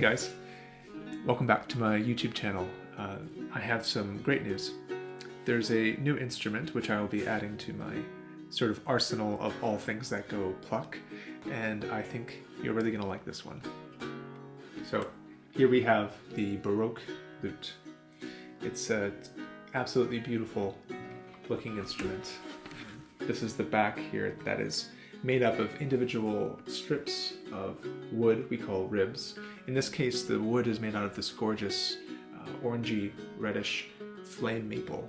guys, welcome back to my YouTube channel. I have some great news. There's a new instrument which I will be adding to my sort of arsenal of all things that go pluck, and I think you're really going to like this one. So here we have the Baroque lute. It's an absolutely beautiful looking instrument. This is the back here that is made up of individual strips of wood we call ribs. In this case, the wood is made out of this gorgeous orangey reddish flame maple,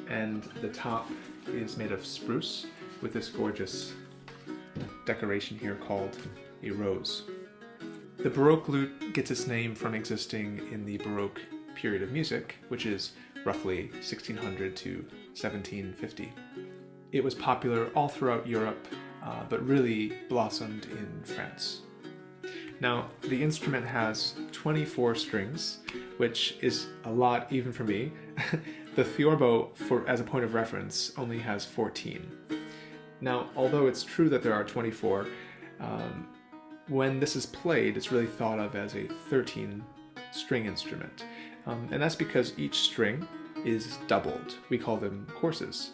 and the top is made of spruce with this gorgeous decoration here called a rose. The Baroque lute gets its name from existing in the Baroque period of music, which is roughly 1600 to 1750. It was popular all throughout Europe, but really blossomed in France. Now, the instrument has 24 strings, which is a lot even for me. The theorbo, as a point of reference, only has 14. Now, although it's true that there are 24, when this is played, it's really thought of as a 13-string instrument. And that's because each string is doubled. We call them courses.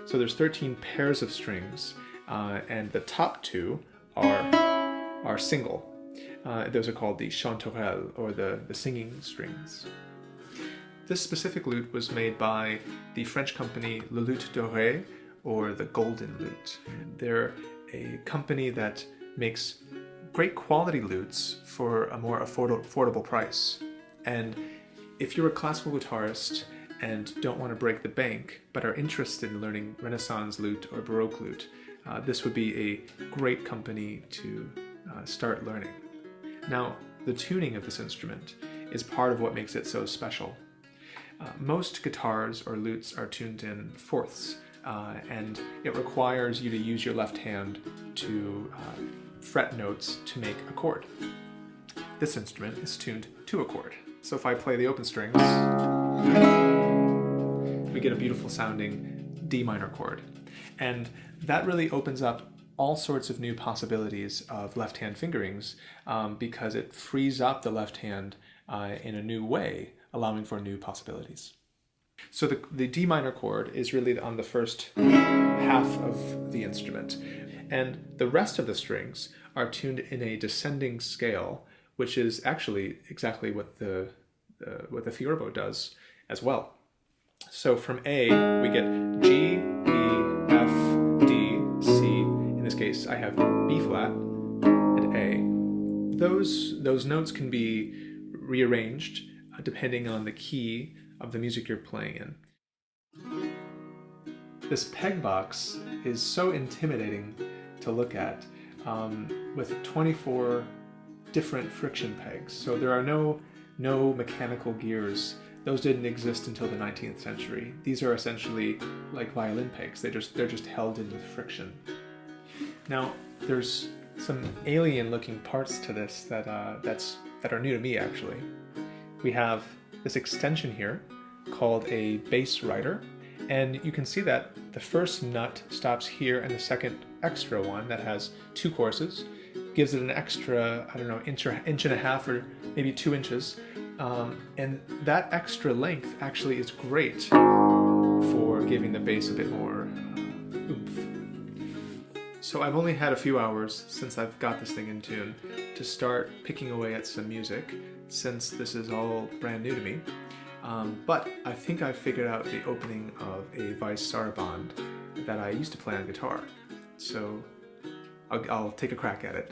So there's 13 pairs of strings, and the top two are single. Those are called the chanterelles, or the singing strings. This specific lute was made by the French company Luth Doré, or the Golden Lute. They're a company that makes great quality lutes for a more affordable price. And if you're a classical guitarist and don't want to break the bank, but are interested in learning Renaissance lute or Baroque lute, this would be a great company to start learning. Now, the tuning of this instrument is part of what makes it so special. Most guitars or lutes are tuned in fourths, and it requires you to use your left hand to fret notes to make a chord. This instrument is tuned to a chord. So if I play the open strings, we get a beautiful sounding D minor chord. And that really opens up all sorts of new possibilities of left-hand fingerings because it frees up the left hand in a new way, allowing for new possibilities. So the D minor chord is really on the first half of the instrument, and the rest of the strings are tuned in a descending scale, which is actually exactly what the theorbo does as well. So from A, we get G, E, F, D, C. In this case, I have B flat and A. Those notes can be rearranged depending on the key of the music you're playing in. This peg box is so intimidating to look at, with 24 different friction pegs. So there are no mechanical gears. Those didn't exist until the 19th century. These are essentially like violin pegs. They're just held in with friction. Now, there's some alien-looking parts to this that are new to me, actually. We have this extension here called a bass rider, and you can see that the first nut stops here, and the second extra one that has two courses gives it an extra, I don't know, inch and a half or maybe 2 inches. And that extra length actually is great for giving the bass a bit more oomph. So I've only had a few hours since I've got this thing in tune to start picking away at some music, since this is all brand new to me. But I think I've figured out the opening of a vice saraband that I used to play on guitar. So I'll take a crack at it.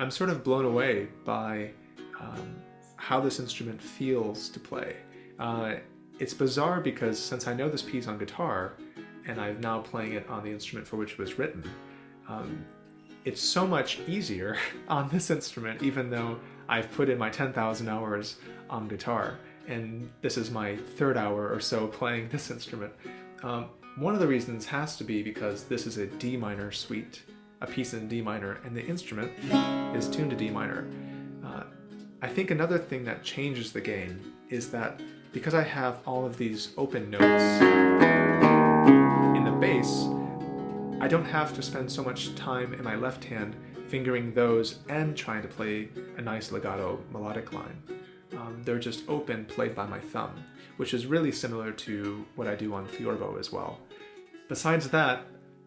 I'm sort of blown away by how this instrument feels to play. It's bizarre because since I know this piece on guitar, and I'm now playing it on the instrument for which it was written, it's so much easier on this instrument, even though I've put in my 10,000 hours on guitar, and this is my third hour or so playing this instrument. One of the reasons has to be because this is a D minor suite, a piece in D minor, and the instrument is tuned to D minor. I think another thing that changes the game is that because I have all of these open notes in the bass, I don't have to spend so much time in my left hand fingering those and trying to play a nice legato melodic line. They're just open, played by my thumb, which is really similar to what I do on Fiorbo as well. Besides that,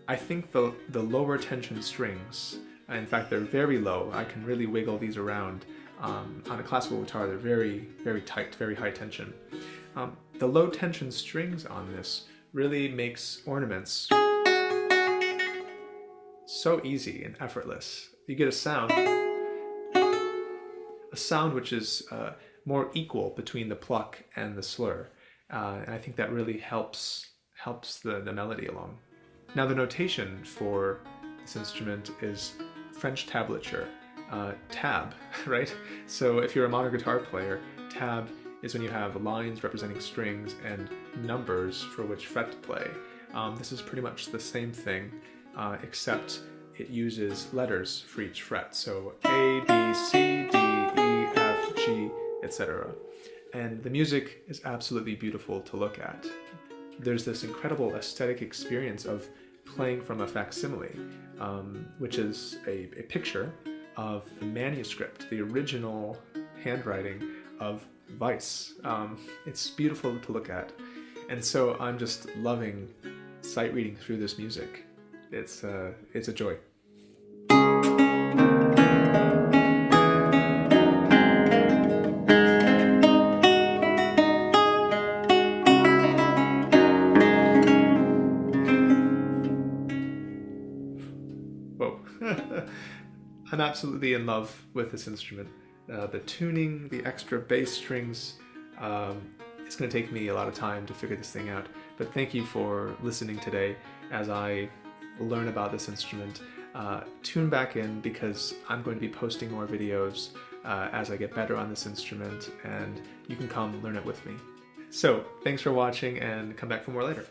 I think the lower tension strings, in fact they're very low, I can really wiggle these around. On a classical guitar they're very, very tight, very high tension. The low tension strings on this really makes ornaments so easy and effortless. You get a sound which is more equal between the pluck and the slur, and I think that really helps the melody along. Now the notation for this instrument is French tablature, tab, right? So if you're a modern guitar player, tab is when you have lines representing strings and numbers for which fret to play. This is pretty much the same thing, except it uses letters for each fret. So A, B, C, D, E, F, G, etc. And the music is absolutely beautiful to look at. There's this incredible aesthetic experience of playing from a facsimile, which is a picture of the manuscript, the original handwriting of Weiss. It's beautiful to look at. And so I'm just loving sight reading through this music. It's a joy. Whoa. I'm absolutely in love with this instrument. The tuning, the extra bass strings, it's going to take me a lot of time to figure this thing out. But thank you for listening today as I learn about this instrument. Tune back in because I'm going to be posting more videos as I get better on this instrument, and you can come learn it with me. So thanks for watching, and come back for more later.